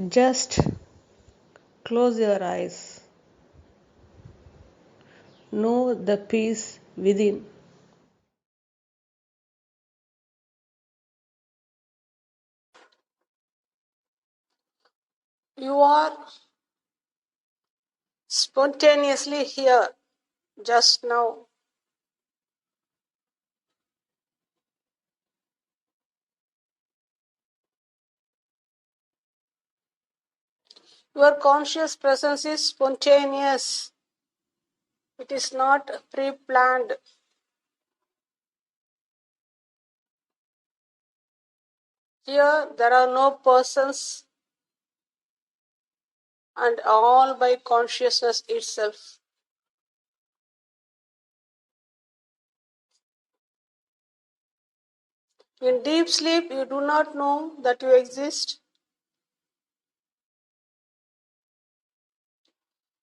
Just close your eyes. Know the peace within. You are spontaneously here just now. Your conscious presence is spontaneous. It is not pre-planned. Here there are no persons and all by consciousness itself. In deep sleep, you do not know that you exist.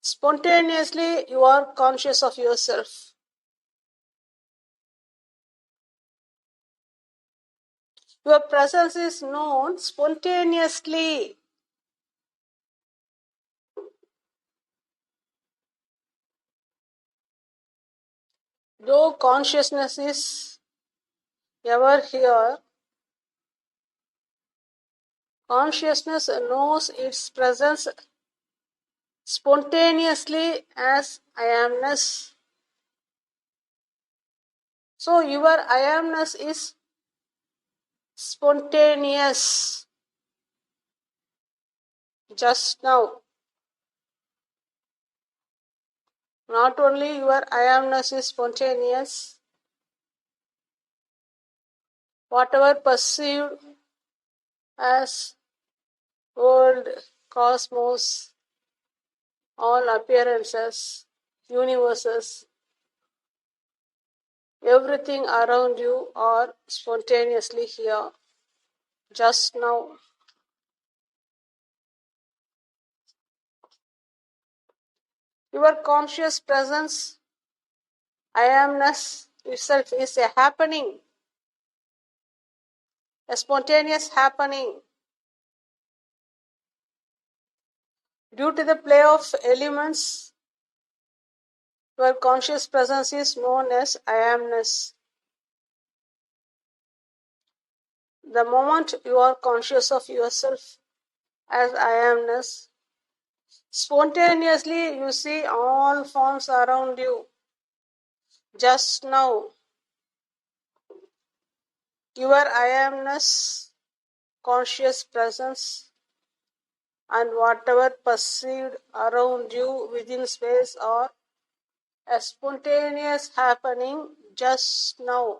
Spontaneously, you are conscious of yourself. Your presence is known spontaneously. Though consciousness is ever here, consciousness knows its presence spontaneously as I amness. So your I amness is spontaneous just now. Not only your I amness is spontaneous, whatever perceived as world, cosmos, all appearances, universes, everything around you are spontaneously here just now. Your conscious presence, I amness itself is a happening, a spontaneous happening. Due to the play of elements, your conscious presence is known as I amness. The moment you are conscious of yourself as I amness, spontaneously you see all forms around you. Just now, your I amness, conscious presence, and whatever perceived around you within space are a spontaneous happening just now.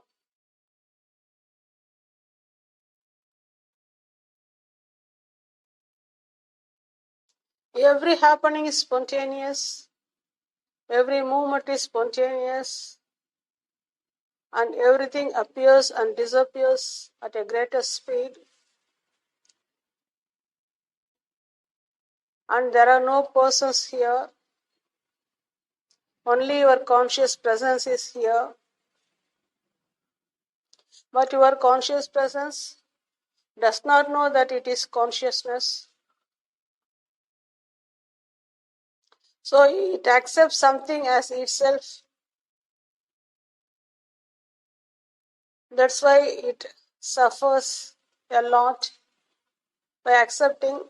Every happening is spontaneous, every movement is spontaneous, and everything appears and disappears at a greater speed. And there are no persons here, only your conscious presence is here. But your conscious presence does not know that it is consciousness. So it accepts something as itself. That's why it suffers a lot by accepting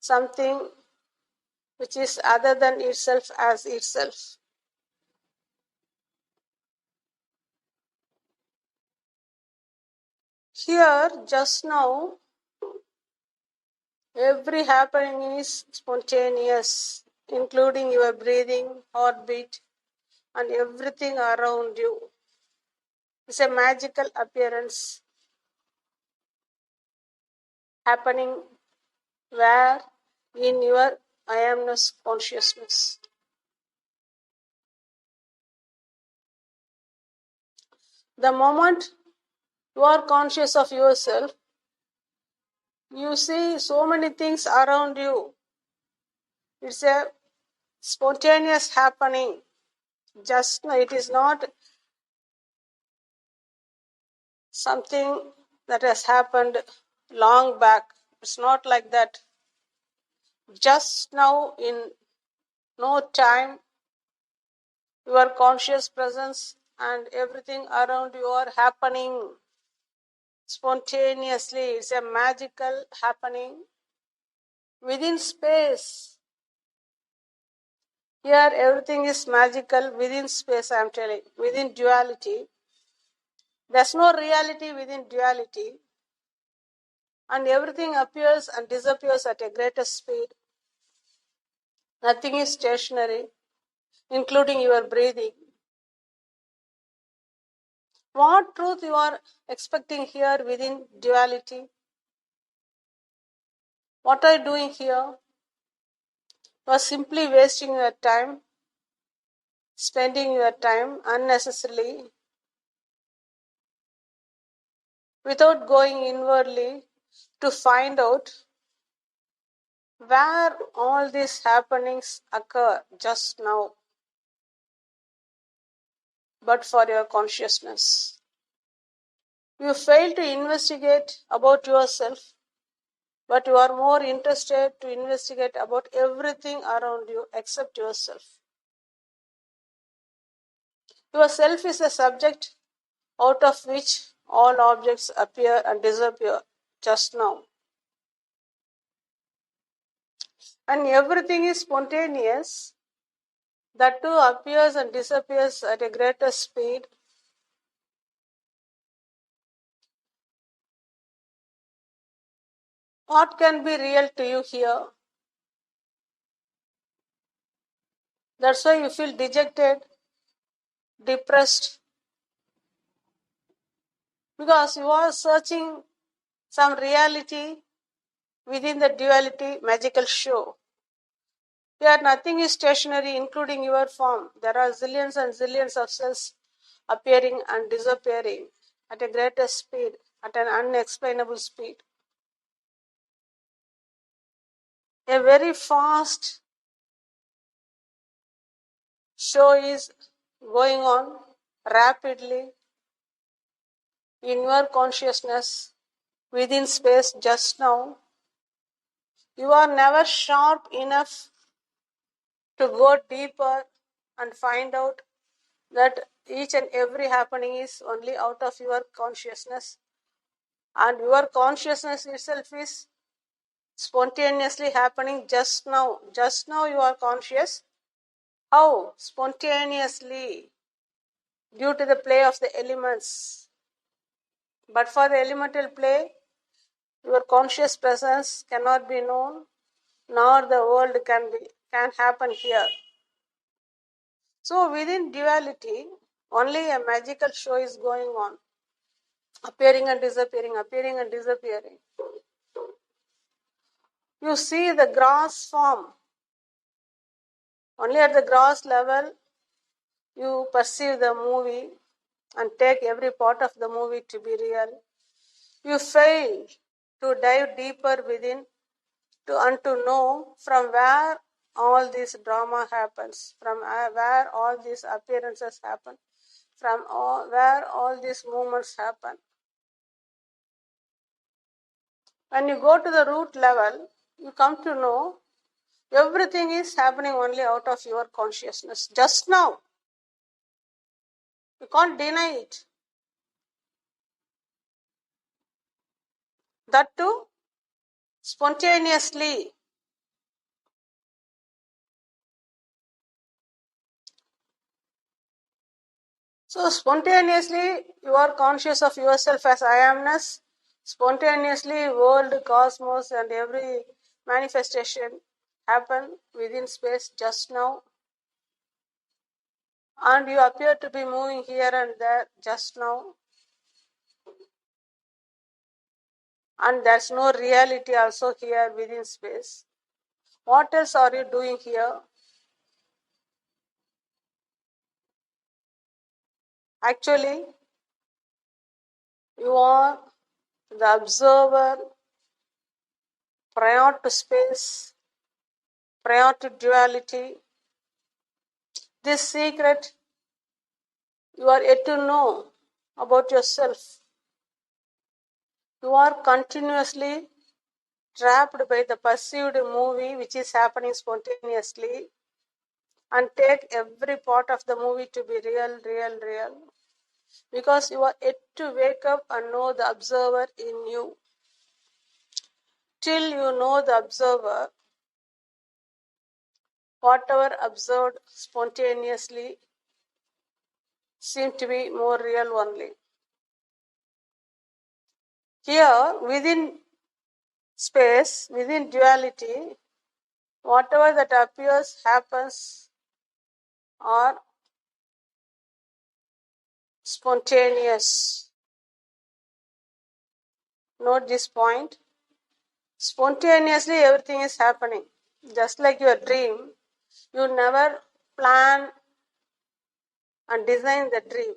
something which is other than itself as itself. Here, just now, every happening is spontaneous, including your breathing, heartbeat, and everything around you. It's a magical appearance happening where in your I amness consciousness. The moment you are conscious of yourself, you see so many things around you. It's a spontaneous happening. Just it is not something that has happened long back. It's not like that. just now, in no time, your conscious presence and everything around you are happening spontaneously. It's a magical happening within space. Here everything is magical within space, I am telling. Within duality. There's no reality within duality. And everything appears and disappears at a greater speed. Nothing is stationary, including your breathing. What truth you are expecting here within duality? What are you doing here? You are simply wasting your time, spending your time unnecessarily, without going inwardly to find out where all these happenings occur just now, but for your consciousness. You fail to investigate about yourself, but you are more interested to investigate about everything around you except yourself. Yourself is a subject out of which all objects appear and disappear just now. And everything is spontaneous, that too appears and disappears at a greater speed. What can be real to you here? That's why you feel dejected, depressed, because you are searching some reality within the duality magical show. Here nothing is stationary, including your form. There are zillions and zillions of cells appearing and disappearing at a greater speed, at an unexplainable speed. A very fast show is going on rapidly in your consciousness within space just now. You are never sharp enough to go deeper and find out that each and every happening is only out of your consciousness, and your consciousness itself is spontaneously happening just now. Just now you are conscious. How? Spontaneously, due to the play of the elements. But for the elemental play, your conscious presence cannot be known, nor the world can happen here. So within duality, only a magical show is going on, appearing and disappearing, appearing and disappearing. You see the gross form. Only at the gross level you perceive the movie and take every part of the movie to be real. You fail to dive deeper within and to know from where all this drama happens, from where all these appearances happen, from where all these movements happen. When you go to the root level, you come to know everything is happening only out of your consciousness just now. You can't deny it. That too, spontaneously. So spontaneously you are conscious of yourself as I amness. Spontaneously world, cosmos and every manifestation happen within space just now. And you appear to be moving here and there just now. And there's no reality also here within space. What else are you doing here? Actually, you are the observer prior to space, prior to duality. This secret you are yet to know about yourself. You are continuously trapped by the perceived movie which is happening spontaneously, and take every part of the movie to be real, because you are yet to wake up and know the observer in you. Till you know the observer, whatever observed spontaneously seem to be more real only. Here, within space, within duality, whatever that appears, happens, are spontaneous. Note this point. Spontaneously, everything is happening. Just like your dream, you never plan and design the dream.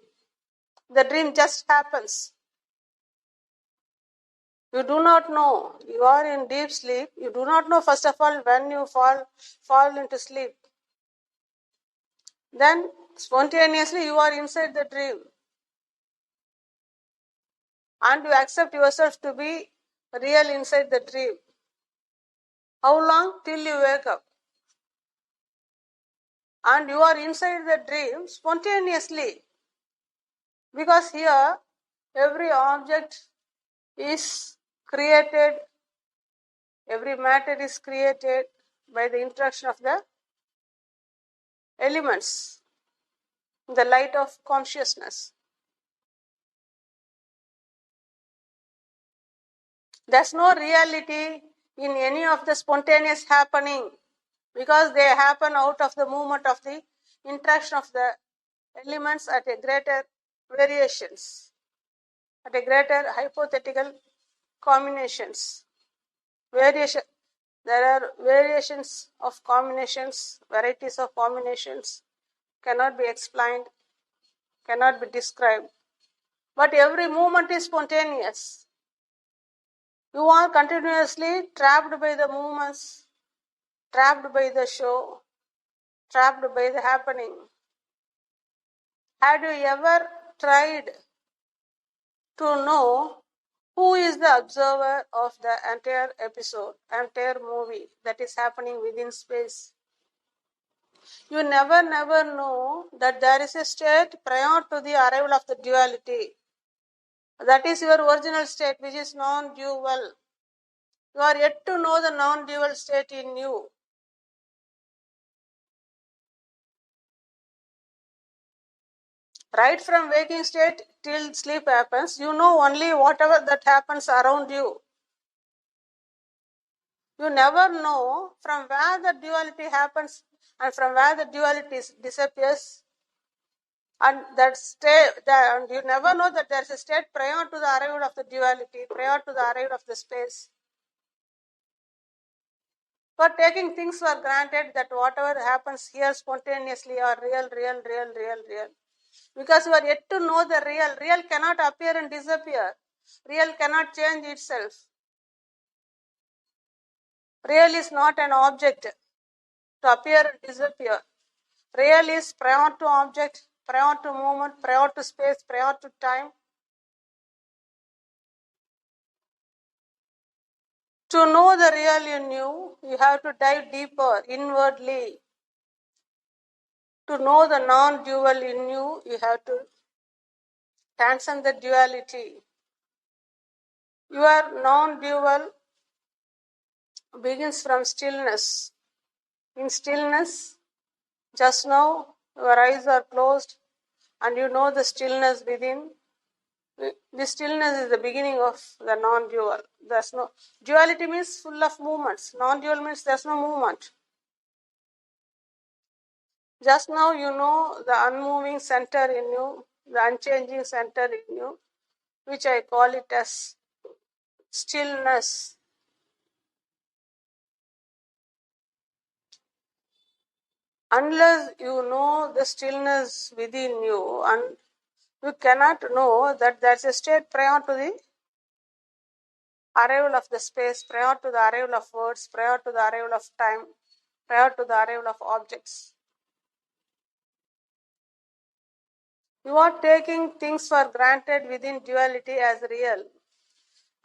The dream just happens. You do not know. You are in deep sleep. You do not know, first of all, when you fall into sleep. Then, spontaneously, you are inside the dream. And you accept yourself to be real inside the dream. How long? Till you wake up. And you are inside the dream spontaneously. Because here, every object is created, every matter is created by the interaction of the elements, the light of consciousness. There's no reality in any of the spontaneous happening, because they happen out of the movement of the interaction of the elements at a greater variations, at a greater hypothetical combinations. There are variations of combinations, varieties of combinations, cannot be explained, cannot be described. But every movement is spontaneous. You are continuously trapped by the movements, trapped by the show, trapped by the happening. Had you ever tried to know who is the observer of the entire episode, entire movie that is happening within space? You never know that there is a state prior to the arrival of the duality. That is your original state, which is non-dual. You are yet to know the non-dual state in you. Right from waking state till sleep happens, you know only whatever that happens around you. You never know from where the duality happens and from where the duality disappears. And that state, and you never know that there is a state prior to the arrival of the duality, prior to the arrival of the space. For taking things for granted that whatever happens here spontaneously are real. Because you are yet to know the real. Real cannot appear and disappear. Real cannot change itself. Real is not an object to appear and disappear. Real is prior to object, prior to movement, prior to space, prior to time. To know the real in you, you have to dive deeper, inwardly. To know the non-dual in you, you have to transcend the duality. Your non-dual begins from stillness. In stillness, just now your eyes are closed and you know the stillness within. The stillness is the beginning of the non-dual. There's no duality means full of movements. Non-dual means there's no movement. Just now you know the unmoving center in you, the unchanging center in you, which I call it as stillness. Unless you know the stillness within you, and you cannot know that there's a state prior to the arrival of the space, prior to the arrival of words, prior to the arrival of time, prior to the arrival of objects. You are taking things for granted within duality as real,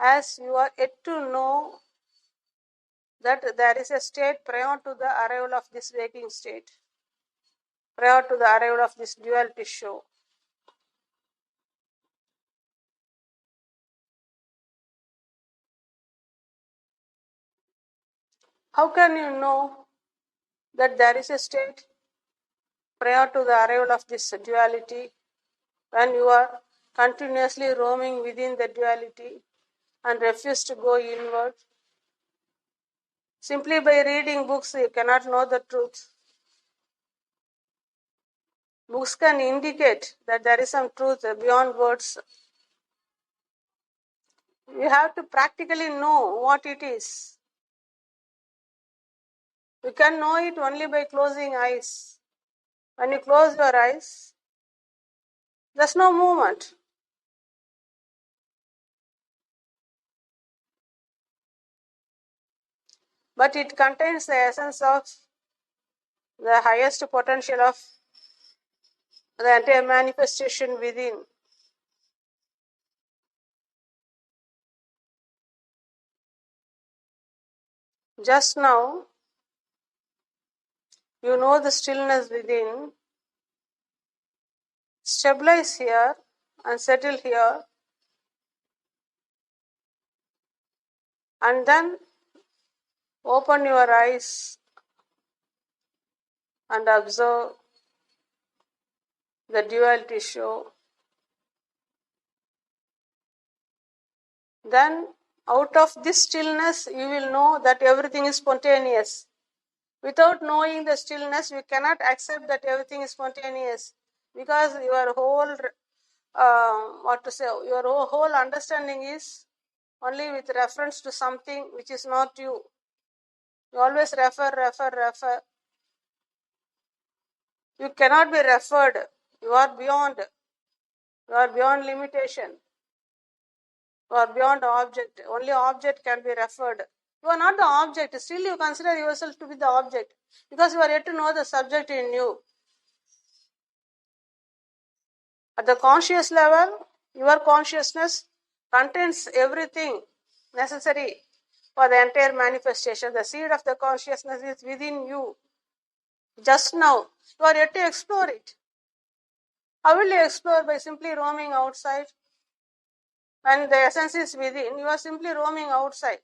as you are yet to know that there is a state prior to the arrival of this waking state, prior to the arrival of this duality show. How can you know that there is a state prior to the arrival of this duality when you are continuously roaming within the duality and refuse to go inward? Simply by reading books, you cannot know the truth. Books can indicate that there is some truth beyond words. You have to practically know what it is. You can know it only by closing eyes. When you close your eyes, there's no movement. But it contains the essence of the highest potential of the entire manifestation within. Just now, you know the stillness within. Stabilize here and settle here, and then open your eyes and observe the duality show. Then, out of this stillness, you will know that everything is spontaneous. Without knowing the stillness, we cannot accept that everything is spontaneous, because your whole, your whole understanding is only with reference to something which is not you. You always refer. You cannot be referred. You are beyond. You are beyond limitation. You are beyond object. Only object can be referred. You are not the object. Still you consider yourself to be the object, because you are yet to know the subject in you. At the conscious level, your consciousness contains everything necessary for the entire manifestation. The seed of the consciousness is within you. Just now, you are yet to explore it. How will you explore? By simply roaming outside. When the essence is within, you are simply roaming outside.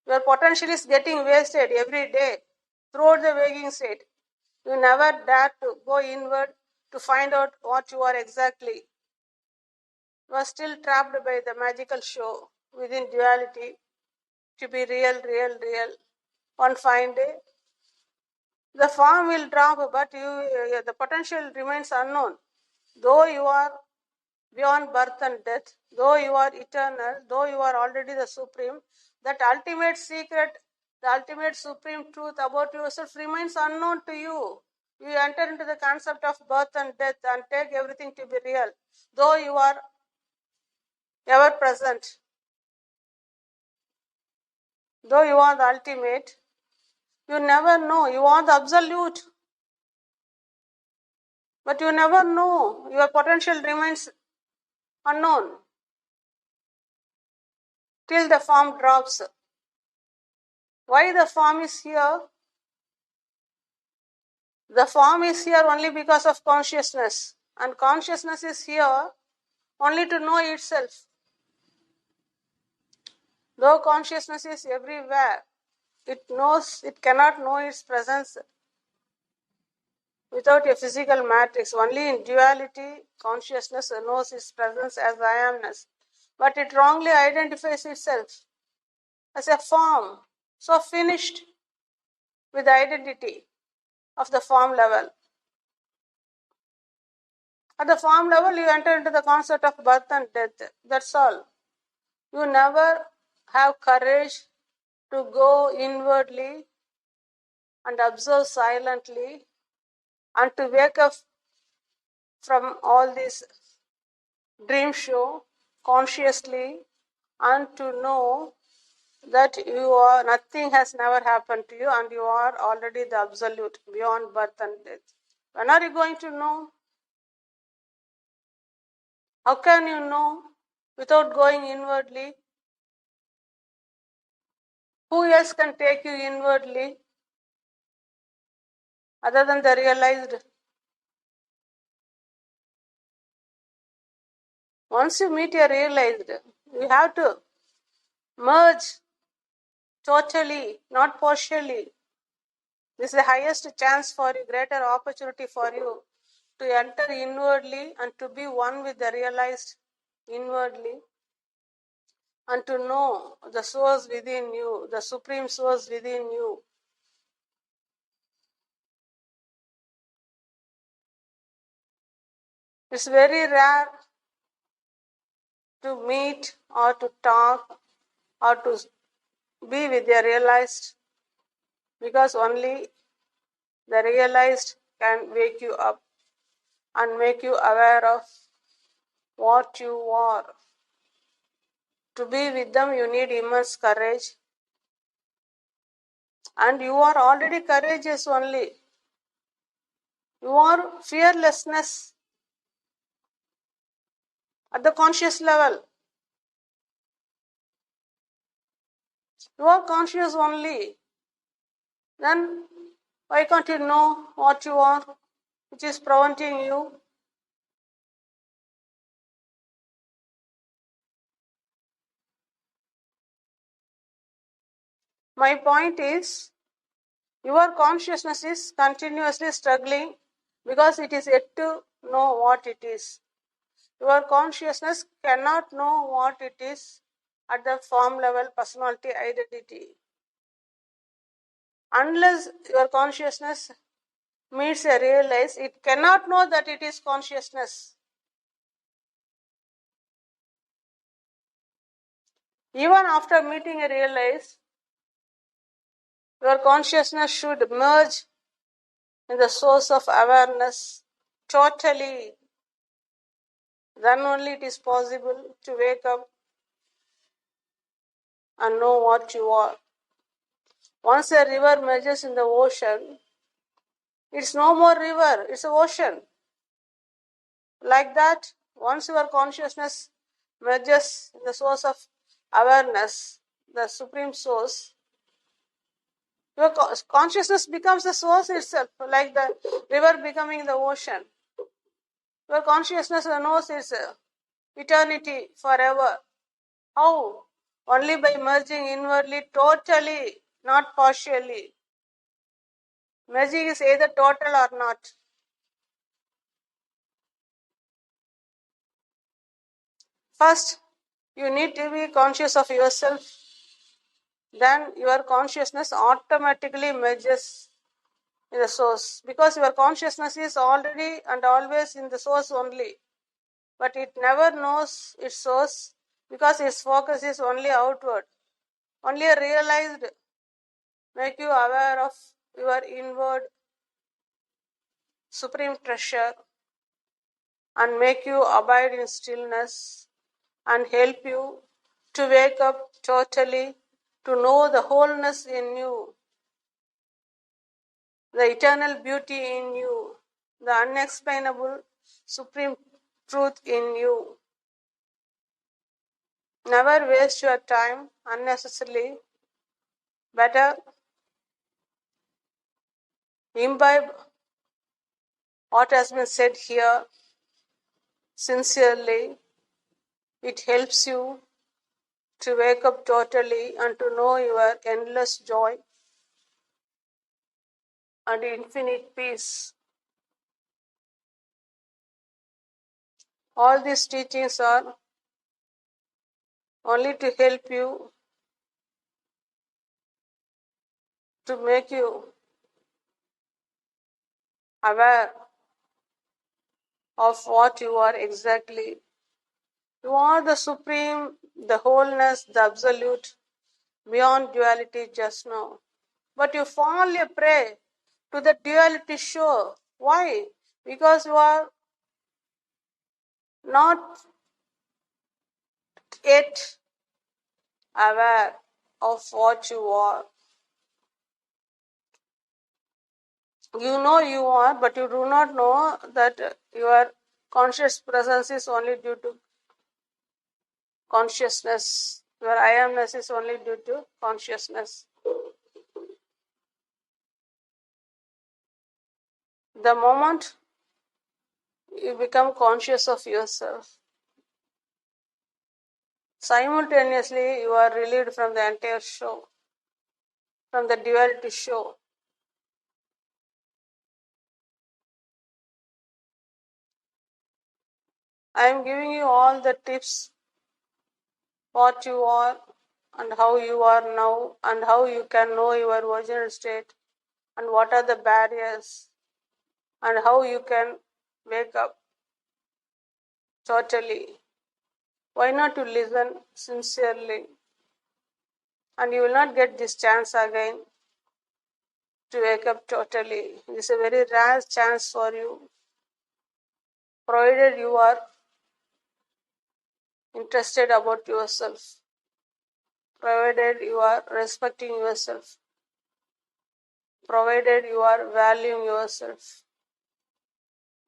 Your potential is getting wasted every day throughout the waking state. You never dare to go inward to find out what you are exactly. You are still trapped by the magical show within duality to be real. One fine day, the form will drop, but the potential remains unknown. Though you are beyond birth and death, though you are eternal, though you are already the supreme, that ultimate secret, the ultimate supreme truth about yourself remains unknown to you. You enter into the concept of birth and death and take everything to be real, though you are ever present, though you are the ultimate. You never know. You are the absolute, but you never know. Your potential remains unknown till the form drops. Why the form is here? The form is here only because of consciousness, and consciousness is here only to know itself. Though consciousness is everywhere, it cannot know its presence without a physical matrix. Only in duality, consciousness knows its presence as I amness, but it wrongly identifies itself as a form, so finished with the identity of the form level. At the form level, you enter into the concept of birth and death. That's all. You never have courage to go inwardly and observe silently and to wake up from all this dream show consciously and to know that nothing has never happened to you and you are already the absolute beyond birth and death. When are you going to know? How can you know without going inwardly? Who else can take you inwardly other than the realized? Once you meet your realized, you have to merge totally, not partially. This is the highest chance for you, greater opportunity for you to enter inwardly and to be one with the realized inwardly, and to know the source within you, the supreme source within you. It's very rare to meet or to talk or to be with the realized, because only the realized can wake you up and make you aware of what you are. To be with them, you need immense courage, and you are already courageous only. You are fearlessness at the conscious level. You are conscious only. Then why can't you know what you are, which is preventing you? My point is, your consciousness is continuously struggling because it is yet to know what it is. Your consciousness cannot know what it is at the form level, personality, identity. Unless your consciousness meets a realize, it cannot know that it is consciousness. Even after meeting a realize, your consciousness should merge in the source of awareness totally. Then only it is possible to wake up and know what you are. Once a river merges in the ocean, it's no more river, it's an ocean. Like that, once your consciousness merges in the source of awareness, the supreme source, your consciousness becomes the source itself, like the river becoming the ocean. Your consciousness knows its eternity forever. How? Only by merging inwardly, totally, not partially. Merging is either total or not. First, you need to be conscious of yourself. Then your consciousness automatically merges in the source, because your consciousness is already and always in the source only. But it never knows its source because its focus is only outward. Only a realized make you aware of your inward supreme treasure and make you abide in stillness and help you to wake up totally, to know the wholeness in you, the eternal beauty in you, the unexplainable supreme truth in you. Never waste your time unnecessarily. Better imbibe what has been said here sincerely. It helps you to wake up totally and to know your endless joy and infinite peace. All these teachings are only to help you, to make you aware of what you are exactly. You are the supreme, the wholeness, the absolute, beyond duality just now. But you fall a prey to the duality show. Why? Because you are not yet aware of what you are. You know you are, but you do not know that your conscious presence is only due to consciousness, Your I amness is only due to consciousness. The moment you become conscious of yourself, simultaneously you are relieved from the entire show, from the duality show. I am giving you all the tips, what you are and how you are now, and how you can know your original state, and what are the barriers, and how you can wake up totally. Why not to listen sincerely? And you will not get this chance again to wake up totally. It is a very rare chance for you, provided you are interested about yourself, provided you are respecting yourself, provided you are valuing yourself,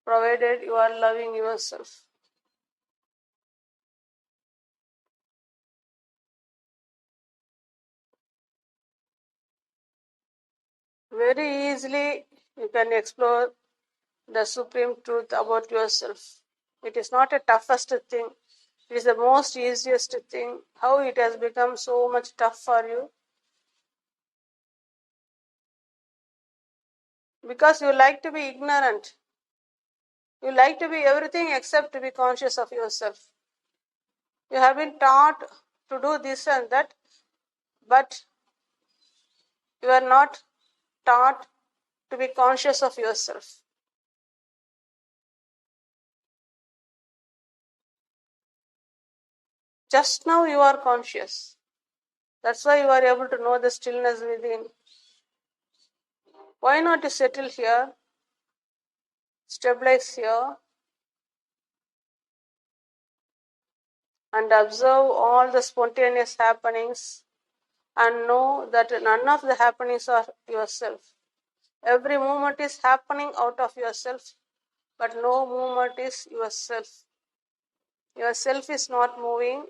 provided you are loving yourself. Very easily you can explore the supreme truth about yourself. It is not a toughest thing. It is the most easiest thing. How it has become so much tough for you? Because you like to be ignorant. You like to be everything except to be conscious of yourself. You have been taught to do this and that, but you are not taught to be conscious of yourself. Just now you are conscious. That's why you are able to know the stillness within. Why not to settle here, stabilize here, and observe all the spontaneous happenings and know that none of the happenings are yourself. Every movement is happening out of yourself, but no movement is yourself. Yourself is not moving,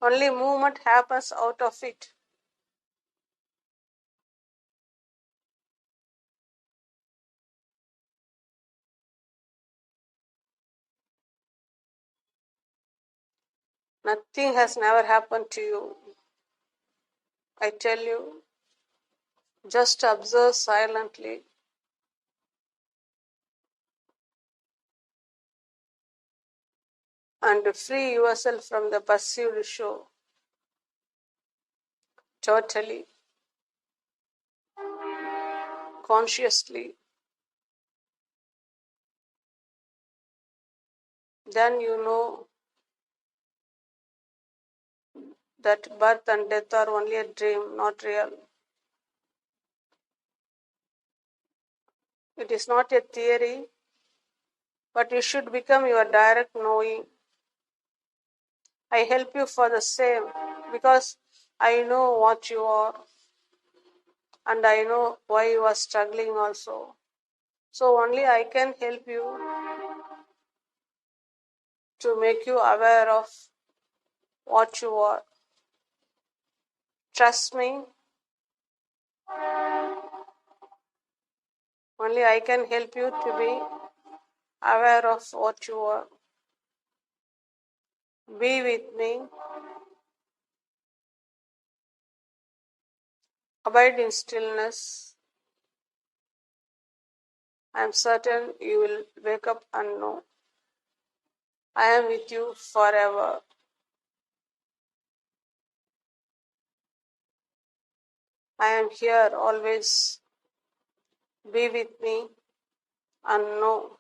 only movement happens out of it. Nothing has never happened to you. I tell you, just observe silently. And free yourself from the perceived show. Totally, consciously. Then you know that birth and death are only a dream, not real. It is not a theory, but you should become your direct knowing. I help you for the same, because I know what you are, and I know why you are struggling also. So only I can help you to make you aware of what you are. Trust me, only I can help you to be aware of what you are. Be with me. Abide in stillness. I am certain you will wake up and know. I am with you forever. I am here always. Be with me and know.